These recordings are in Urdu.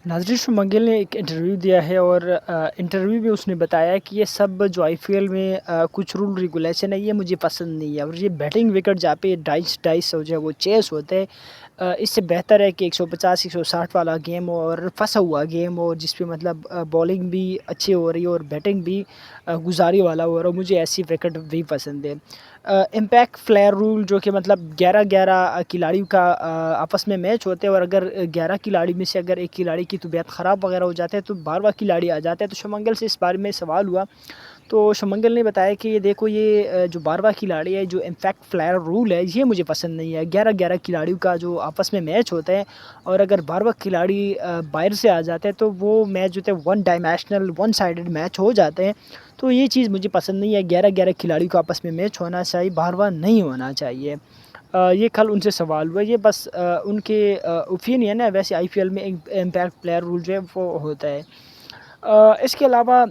ناظرین شعیب گل نے ایک انٹرویو دیا ہے اور انٹرویو میں اس نے بتایا کہ یہ سب جو آئی پی ایل میں کچھ رول ریگولیشن ہے یہ مجھے پسند نہیں ہے، اور یہ بیٹنگ وکٹ جہاں پہ 250 جو ہے وہ چیس ہوتے ہیں، اس سے بہتر ہے کہ 150 160 والا گیم ہو اور پھنسا ہوا گیم ہو جس پہ مطلب بالنگ بھی اچھی ہو رہی ہے اور بیٹنگ بھی گزاری والا ہو رہا ہے۔ مجھے ایسی وکٹ بھی پسند ہے۔ امپیکٹ فلیئر رول جو کہ مطلب 11 کھلاڑیوں کا آپس میں میچ ہوتے ہیں، اور اگر 11 کھلاڑی میں سے اگر ایک کھلاڑی کی طبیعت خراب وغیرہ ہو جاتے ہے تو 12واں کھلاڑی آ جاتا ہے۔ تو شمنگل سے اس بارے میں سوال ہوا تو شمنگل نے بتایا کہ یہ دیکھو، یہ جو 12واں کھلاڑی ہے، جو امپیکٹ فلیئر رول ہے، یہ مجھے پسند نہیں ہے۔ 11 کھلاڑیوں کا جو آپس میں میچ ہوتا ہے، اور اگر 12واں کھلاڑی باہر سے آ جاتا ہے تو وہ میچ جو ہے ون ڈائمیشنل ون سائیڈڈ میچ ہو جاتے ہیں۔ تو یہ چیز مجھے پسند نہیں ہے۔ 11 کھلاڑیوں کو آپس میں میچ ہونا چاہیے، 12واں نہیں ہونا چاہیے۔ یہ کل ان سے سوال ہوا، یہ بس ان کے اوپینین ہے۔ ویسے آئی پی ایل میں امپیکٹ پلیئر رول جو ہے وہ ہوتا ہے۔ اس کے علاوہ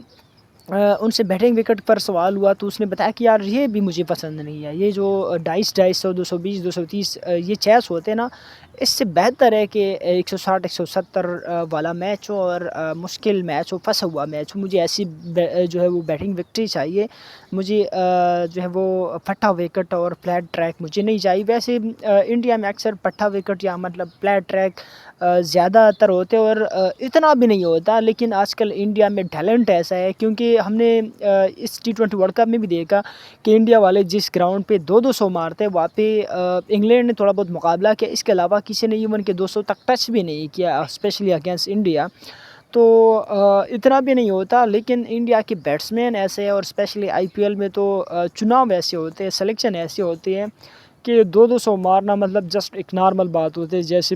ان سے بیٹنگ وکٹ پر سوال ہوا تو اس نے بتایا کہ یار یہ بھی مجھے پسند نہیں ہے۔ یہ جو 250 220 230 یہ چیس ہوتے ہیں نا، اس سے بہتر ہے کہ 160 170 والا میچ ہو اور مشکل میچ ہو، پھنسا ہوا میچ ہو۔ مجھے ایسی جو ہے وہ بیٹنگ وکٹری چاہیے۔ مجھے جو ہے وہ پھٹا وکٹ اور فلیٹ ٹریک مجھے نہیں چاہیے۔ ویسے انڈیا میں اکثر پھٹا وکٹ یا مطلب فلیٹ ٹریک زیادہ تر ہوتے اور اتنا بھی نہیں ہوتا، لیکن آج کل انڈیا میں ٹیلنٹ ایسا ہے، کیونکہ ہم نے اس T20 ورلڈ کپ میں بھی دیکھا کہ انڈیا والے جس گراؤنڈ پہ 200 مارتے وہاں پہ انگلینڈ نے تھوڑا بہت مقابلہ کیا، اس کے علاوہ کسی نے ایون کہ 200 تک ٹچ بھی نہیں کیا، اسپیشلی اگینسٹ انڈیا۔ تو اتنا بھی نہیں ہوتا، لیکن انڈیا کے بیٹسمین ایسے ہیں، اور اسپیشلی آئی پی ایل میں تو چناؤ ایسے ہوتے ہیں، سلیکشن ایسے ہوتے ہیں کہ 200 مارنا مطلب جسٹ ایک نارمل بات ہوتی ہے۔ جیسے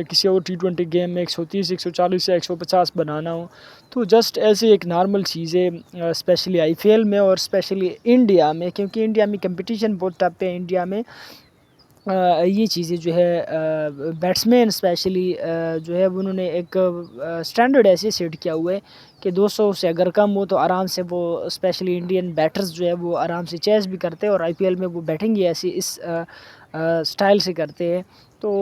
کسی اور T20 گیم میں 130 140 یا 150 بنانا ہو، تو جسٹ ایسے ایک نارمل چیز ہے، اسپیشلی آئی پی ایل میں اور اسپیشلی انڈیا میں، کیونکہ انڈیا میں کمپٹیشن بہت ٹف ہے۔ انڈیا میں یہ چیزیں جو ہے بیٹسمین اسپیشلی جو ہے انہوں نے ایک سٹینڈرڈ ایسے سیٹ کیا ہوا ہے کہ 200 سے اگر کم ہو تو آرام سے وہ اسپیشلی انڈین بیٹرز جو ہے وہ آرام سے چیس بھی کرتے ہیں، اور آئی پی ایل میں وہ بیٹنگ ہی ایسی اس سٹائل سے کرتے ہیں۔ تو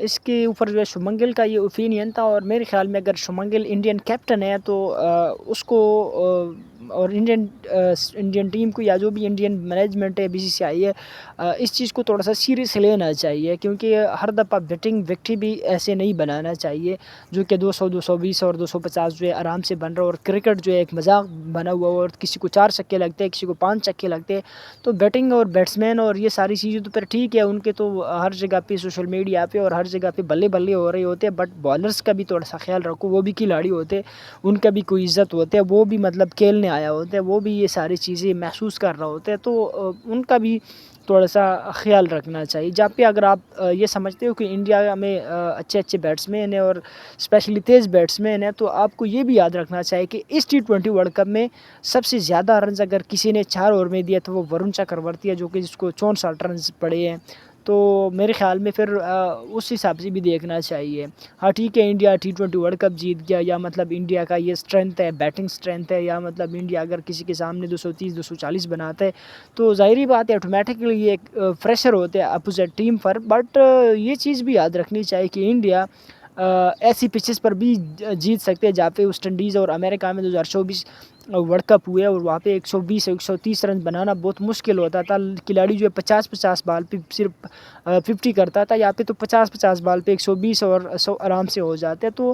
اس کے اوپر جو ہے شمنگل کا یہ اوپینین تھا، اور میرے خیال میں اگر شمنگل انڈین کیپٹن ہے تو اس کو اور انڈین ٹیم کو، یا جو بھی انڈین مینجمنٹ ہے BCCI ہے، اس چیز کو تھوڑا سا سیریس لینا چاہیے، کیونکہ ہر دفعہ بیٹنگ وکٹری بھی ایسے نہیں بنانا چاہیے جو کہ 200 220 اور 250 جو ہے آرام سے بن رہا ہے۔ اور کرکٹ جو ہے ایک مذاق بنا ہوا ہے، اور کسی کو 4 چھکے لگتے ہیں، کسی کو 5 چھکے لگتے ہیں۔ تو بیٹنگ اور بیٹسمین اور یہ ساری چیزیں تو پھر ٹھیک ہے، ان کے تو ہر جگہ پہ سوشل میڈیا پہ اور ہر جگہ پہ بلے بلے ہو رہے ہوتے ہیں، بٹ بالرز کا بھی تھوڑا سا خیال رکھو، وہ بھی کھلاڑی ہوتے ہیں، ان کا بھی کوئی عزت ہوتے ہے، وہ بھی مطلب کھیلنے آیا ہوتا ہے، وہ بھی یہ ساری چیزیں محسوس کر رہا ہوتا ہے، تو ان کا بھی تھوڑا سا خیال رکھنا چاہیے۔ جہاں پہ اگر آپ یہ سمجھتے ہو کہ انڈیا میں اچھے بیٹسمین ہیں اور اسپیشلی تیز بیٹسمین ہیں، تو آپ کو یہ بھی یاد رکھنا چاہیے کہ اس T20 ورلڈ کپ میں سب سے زیادہ رنز اگر کسی نے 4 اوور میں دیا تو وہ ورون چکرورتی ہے، جو کہ جس کو 64 رنز پڑے ہیں۔ تو میرے خیال میں پھر اس حساب سے بھی دیکھنا چاہیے۔ ہاں ٹھیک ہے، انڈیا T20 ورلڈ کپ جیت گیا، یا مطلب انڈیا کا یہ اسٹرینتھ ہے، بیٹنگ اسٹرینتھ ہے، یا مطلب انڈیا اگر کسی کے سامنے 230 240 بناتا ہے تو ظاہری بات ہے آٹومیٹکلی یہ ایک پریشر ہوتا ہے اپوزٹ ٹیم پر۔ بٹ یہ چیز بھی یاد رکھنی چاہیے کہ انڈیا ایسی پچز پر بھی جیت سکتے ہیں جہاں پہ ویسٹ انڈیز اور امریکہ میں 2024 ورلڈ کپ ہوئے، اور وہاں پہ 120 130 رن بنانا بہت مشکل ہوتا تھا۔ کھلاڑی جو ہے 50 بال پہ صرف 50 کرتا تھا، یہاں پہ تو 50 بال پہ 120 اور 100 آرام سے ہو جاتے ہیں۔ تو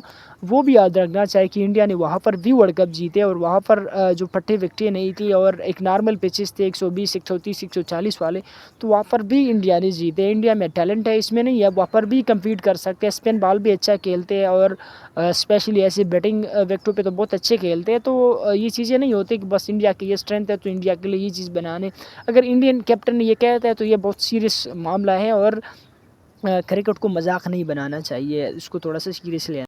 وہ بھی یاد رکھنا چاہیے کہ انڈیا نے وہاں پر بھی ورلڈ کپ جیتے، اور وہاں پر جو پھٹے وکٹیں نہیں تھی اور ایک نارمل پچز تھے 120 130 140 والے، تو وہاں پر بھی انڈیا نے جیتے۔ انڈیا میں ٹیلنٹ ہے، اس میں نہیں ہے، وہاں پر بھی کمپیٹ کر سکتے ہیں، اسپن بال بھی اچھا کھیلتے ہیں، اور اسپیشلی ایسے بیٹنگ وکٹوں پہ تو بہت اچھے کھیلتے ہیں۔ تو یہ چیزیں نہیں ہوتی کہ بس انڈیا کی یہ اسٹرینتھ ہے تو انڈیا کے لیے یہ چیز بنانے، اگر انڈین کیپٹن یہ کہتا ہے تو یہ بہت سیریس معاملہ ہے، اور کرکٹ کو مذاق نہیں بنانا چاہیے، اس کو تھوڑا سا سیریس لینا